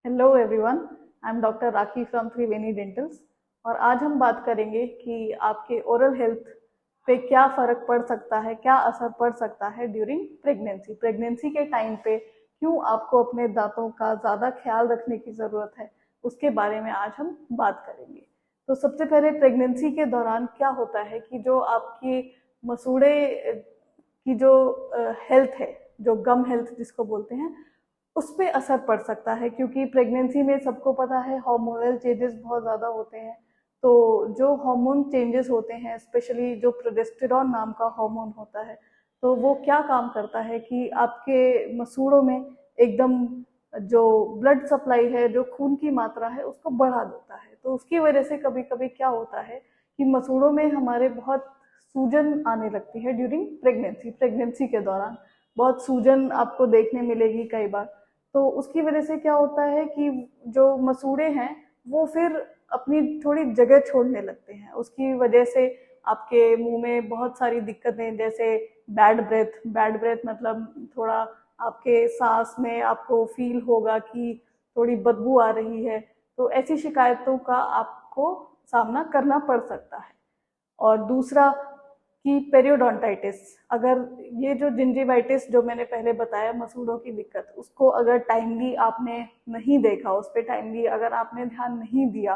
Hello everyone, I am doctor Rakhi from Triveni dentals. और आज हम बात करेंगे कि आपके ओरल हेल्थ पे क्या फ़र्क पड़ सकता है, क्या असर पड़ सकता है ड्यूरिंग प्रेगनेंसी। प्रेगनेंसी के टाइम पे क्यों आपको अपने दांतों का ज़्यादा ख्याल रखने की ज़रूरत है, उसके बारे में आज हम बात करेंगे। तो सबसे पहले प्रेगनेंसी के दौरान क्या होता है कि जो आपकी मसूड़े की जो हेल्थ है, जो गम हेल्थ जिसको बोलते हैं, उस पे असर पड़ सकता है, क्योंकि प्रेगनेंसी में सबको पता है हार्मोनल चेंजेस बहुत ज़्यादा होते हैं। तो जो हार्मोन चेंजेस होते हैं, स्पेशली जो प्रोजेस्टेरॉन नाम का हार्मोन होता है, तो वो क्या काम करता है कि आपके मसूड़ों में एकदम जो ब्लड सप्लाई है, जो खून की मात्रा है, उसको बढ़ा देता है। तो उसकी वजह से कभी कभी क्या होता है कि मसूड़ों में हमारे बहुत सूजन आने लगती है ड्यूरिंग प्रेगनेंसी। प्रेगनेंसी के दौरान बहुत सूजन आपको देखने मिलेगी कई बार। तो उसकी वजह से क्या होता है कि जो मसूड़े हैं वो फिर अपनी थोड़ी जगह छोड़ने लगते हैं। उसकी वजह से आपके मुंह में बहुत सारी दिक्कतें, जैसे बैड ब्रेथ मतलब थोड़ा आपके सांस में आपको फील होगा कि थोड़ी बदबू आ रही है। तो ऐसी शिकायतों का आपको सामना करना पड़ सकता है। और दूसरा कि पेरियोडोंटाइटिस, अगर ये जो जिंजिवाइटिस जो मैंने पहले बताया, मसूड़ों की दिक्कत, उसको अगर टाइमली आपने नहीं देखा, उस पर टाइमली अगर आपने ध्यान नहीं दिया,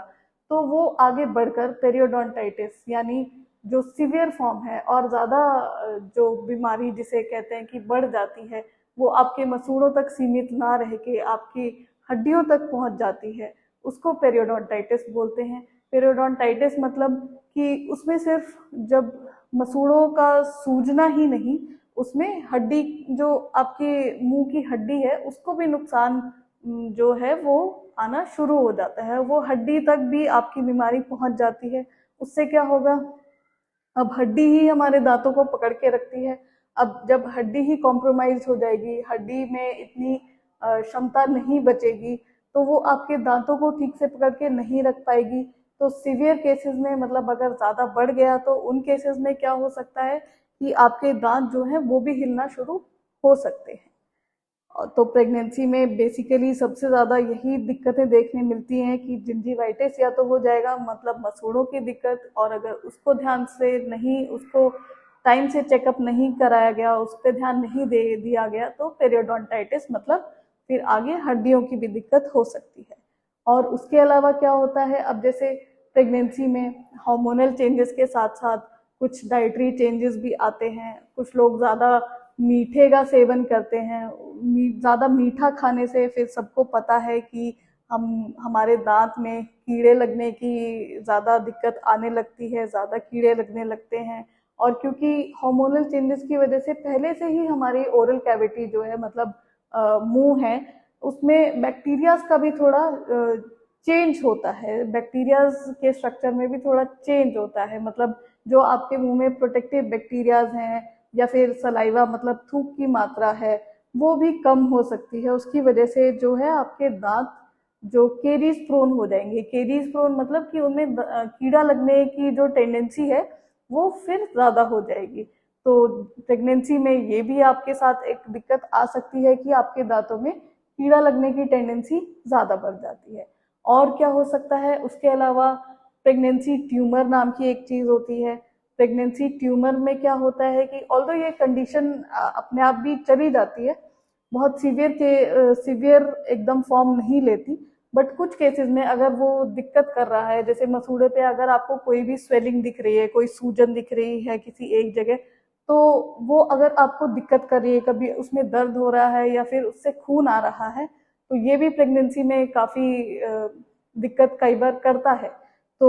तो वो आगे बढ़कर पेरियोडोंटाइटिस यानी जो सीवियर फॉर्म है और ज़्यादा जो बीमारी जिसे कहते हैं कि बढ़ जाती है, वो आपके मसूड़ों तक सीमित ना रह के आपकी हड्डियों तक पहुंच जाती है, उसको पेरियोडोंटाइटिस बोलते हैं। पेरियोडोंटाइटिस मतलब कि उसमें सिर्फ जब मसूड़ों का सूजना ही नहीं, उसमें हड्डी, जो आपके मुंह की हड्डी है, उसको भी नुकसान जो है वो आना शुरू हो जाता है। वो हड्डी तक भी आपकी बीमारी पहुंच जाती है। उससे क्या होगा, अब हड्डी ही हमारे दांतों को पकड़ के रखती है। अब जब हड्डी ही कॉम्प्रोमाइज हो जाएगी, हड्डी में इतनी क्षमता नहीं बचेगी, तो वो आपके दांतों को ठीक से पकड़ के नहीं रख पाएगी। तो सीवियर केसेस में, मतलब अगर ज़्यादा बढ़ गया, तो उन केसेस में क्या हो सकता है कि आपके दांत जो हैं वो भी हिलना शुरू हो सकते हैं। तो प्रेगनेंसी में बेसिकली सबसे ज़्यादा यही दिक्कतें देखने मिलती हैं कि जिंजिवाइटिस या तो हो जाएगा, मतलब मसूड़ों की दिक्कत, और अगर उसको ध्यान से नहीं, उसको टाइम से चेकअप नहीं कराया गया, उस पर ध्यान नहीं दे दिया गया, तो पेरियोडोंटाइटिस मतलब फिर आगे हड्डियों की भी दिक्कत हो सकती है। और उसके अलावा क्या होता है, अब जैसे प्रेगनेंसी में हार्मोनल चेंजेस के साथ साथ कुछ डाइटरी चेंजेस भी आते हैं। कुछ लोग ज़्यादा मीठे का सेवन करते हैं। ज़्यादा मीठा खाने से फिर सबको पता है कि हमारे दांत में कीड़े लगने की ज़्यादा दिक्कत आने लगती है, ज़्यादा कीड़े लगने लगते हैं। और क्योंकि हार्मोनल चेंजेस की वजह से पहले से ही हमारी ओरल कैविटी जो है, मतलब मुंह है, उसमें बैक्टीरियाज का भी थोड़ा चेंज होता है। बैक्टीरियाज के स्ट्रक्चर में भी थोड़ा चेंज होता है। मतलब जो आपके मुंह में प्रोटेक्टिव बैक्टीरियाज हैं, या फिर सलाइवा मतलब थूक की मात्रा है, वो भी कम हो सकती है। उसकी वजह से जो है आपके दांत जो केरीज प्रोन हो जाएंगे। केरीज प्रोन मतलब कि उनमें कीड़ा लगने की जो टेंडेंसी है वो फिर ज़्यादा हो जाएगी। तो प्रेगनेंसी में ये भी आपके साथ एक दिक्कत आ सकती है कि आपके दांतों में कीड़ा लगने की टेंडेंसी ज़्यादा बढ़ जाती है। और क्या हो सकता है उसके अलावा, प्रेगनेंसी ट्यूमर नाम की एक चीज़ होती है। प्रेगनेंसी ट्यूमर में क्या होता है कि ऑल्दो ये कंडीशन अपने आप भी चली जाती है, बहुत सीवियर एकदम फॉर्म नहीं लेती, बट कुछ केसेस में अगर वो दिक्कत कर रहा है, जैसे मसूड़े पे अगर आपको कोई भी स्वेलिंग दिख रही है, कोई सूजन दिख रही है किसी एक जगह, तो वो अगर आपको दिक्कत कर रही है, कभी उसमें दर्द हो रहा है या फिर उससे खून आ रहा है, तो ये भी प्रेगनेंसी में काफ़ी दिक्कत कई बार करता है। तो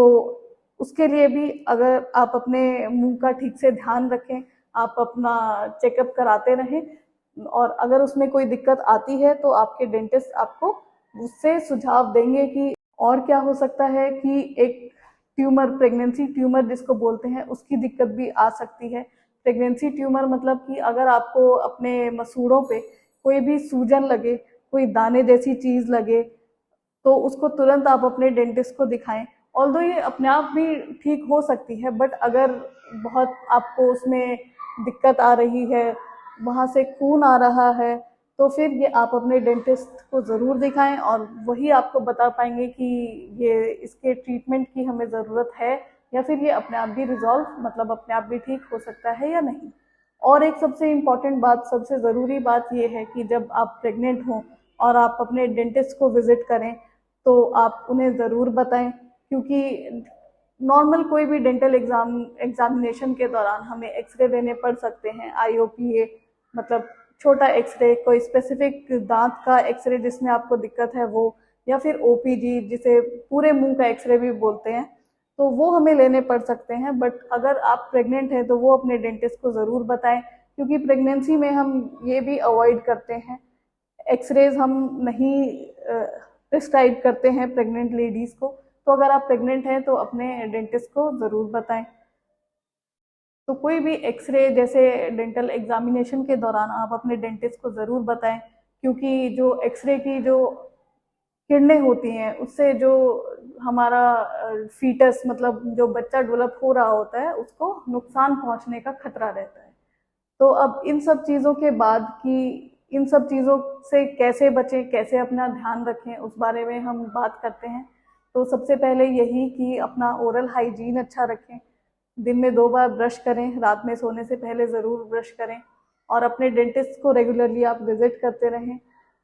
उसके लिए भी अगर आप अपने मुंह का ठीक से ध्यान रखें, आप अपना चेकअप कराते रहें, और अगर उसमें कोई दिक्कत आती है तो आपके डेंटिस्ट आपको उससे सुझाव देंगे कि और क्या हो सकता है कि एक ट्यूमर, प्रेगनेंसी ट्यूमर जिसको बोलते हैं, उसकी दिक्कत भी आ सकती है। प्रेगनेंसी ट्यूमर मतलब कि अगर आपको अपने मसूड़ों पे कोई भी सूजन लगे, कोई दाने जैसी चीज़ लगे, तो उसको तुरंत आप अपने डेंटिस्ट को दिखाएं। ऑल्दो ये अपने आप भी ठीक हो सकती है, बट अगर बहुत आपको उसमें दिक्कत आ रही है, वहाँ से खून आ रहा है, तो फिर ये आप अपने डेंटिस्ट को ज़रूर दिखाएं और वही आपको बता पाएंगे कि ये इसके ट्रीटमेंट की हमें ज़रूरत है या फिर ये अपने आप भी रिजॉल्व मतलब अपने आप भी ठीक हो सकता है या नहीं। और एक सबसे इम्पॉर्टेंट बात, सबसे ज़रूरी बात ये है कि जब आप प्रेग्नेंट हों और आप अपने डेंटिस्ट को विज़िट करें तो आप उन्हें ज़रूर बताएं, क्योंकि नॉर्मल कोई भी डेंटल एग्जामिनेशन के दौरान हमें एक्सरे देने पड़ सकते हैं, IOPA मतलब छोटा एक्सरे, कोई स्पेसिफिक दांत का एक्सरे जिसमें आपको दिक्कत है वो, या फिर OPG जिसे पूरे मुंह का एक्सरे भी बोलते हैं, तो वो हमें लेने पड़ सकते हैं। बट अगर आप प्रेग्नेंट हैं तो वो अपने डेंटिस्ट को ज़रूर बताएं, क्योंकि प्रेगनेंसी में हम ये भी अवॉइड करते हैं, एक्सरेज हम नहीं प्रिस्क्राइब करते हैं प्रेग्नेंट लेडीज़ को। तो अगर आप प्रेग्नेंट हैं तो अपने डेंटिस्ट को ज़रूर बताएं। तो कोई भी एक्सरे जैसे डेंटल एग्जामिनेशन के दौरान आप अपने डेंटिस्ट को ज़रूर बताएं, क्योंकि जो एक्सरे की जो किरणें होती हैं उससे जो हमारा फीटस मतलब जो बच्चा डेवलप हो रहा होता है उसको नुकसान पहुंचने का खतरा रहता है। तो अब इन सब चीज़ों के बाद कि इन सब चीज़ों से कैसे बचें, कैसे अपना ध्यान रखें, उस बारे में हम बात करते हैं। तो सबसे पहले यही कि अपना ओरल हाइजीन अच्छा रखें, दिन में 2 बार ब्रश करें, रात में सोने से पहले ज़रूर ब्रश करें और अपने डेंटिस्ट को रेगुलरली आप विजिट करते रहें।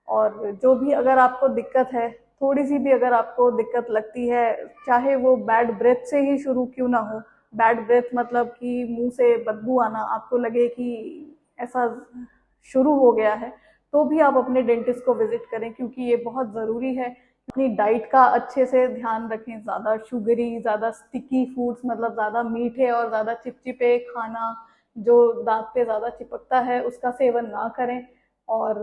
और जो भी अगर आपको दिक्कत है, थोड़ी सी भी अगर आपको दिक्कत लगती है, चाहे वो बैड ब्रेथ से ही शुरू क्यों ना हो, बैड ब्रेथ मतलब कि मुंह से बदबू आना, आपको लगे कि ऐसा शुरू हो गया है, तो भी आप अपने डेंटिस्ट को विजिट करें, क्योंकि ये बहुत ज़रूरी है। अपनी डाइट का अच्छे से ध्यान रखें, ज़्यादा शुगरी, ज़्यादा स्टिकी फूड्स मतलब ज़्यादा मीठे और ज़्यादा चिपचिपे खाना जो दांत पे ज़्यादा चिपकता है उसका सेवन ना करें और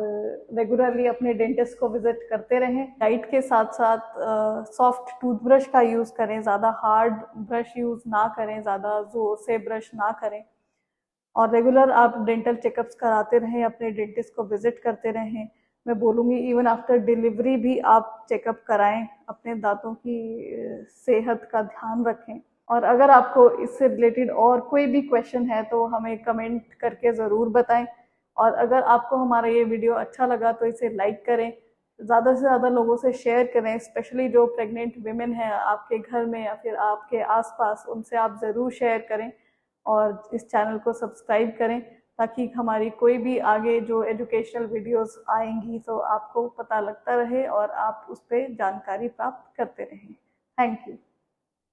रेगुलरली अपने डेंटिस्ट को विजिट करते रहें। डाइट के साथ साथ सॉफ्ट टूथब्रश का यूज़ करें, ज़्यादा हार्ड ब्रश यूज़ ना करें, ज़्यादा जोर से ब्रश ना करें और रेगुलर आप डेंटल चेकअप्स कराते रहें, अपने डेंटिस्ट को विजिट करते रहें। मैं बोलूँगी इवन आफ्टर डिलीवरी भी आप चेकअप कराएं, अपने दांतों की सेहत का ध्यान रखें। और अगर आपको इससे रिलेटेड और कोई भी क्वेश्चन है तो हमें कमेंट करके ज़रूर बताएं। और अगर आपको हमारा ये वीडियो अच्छा लगा तो इसे लाइक करें, ज़्यादा से ज़्यादा लोगों से शेयर करें, स्पेशली जो प्रेग्नेंट विमेन हैं आपके घर में या फिर आपके आसपास, उनसे आप ज़रूर शेयर करें और इस चैनल को सब्सक्राइब करें, ताकि हमारी कोई भी आगे जो एजुकेशनल वीडियोस आएंगी तो आपको पता लगता रहे और आप उस पर जानकारी प्राप्त करते रहें। Thank you.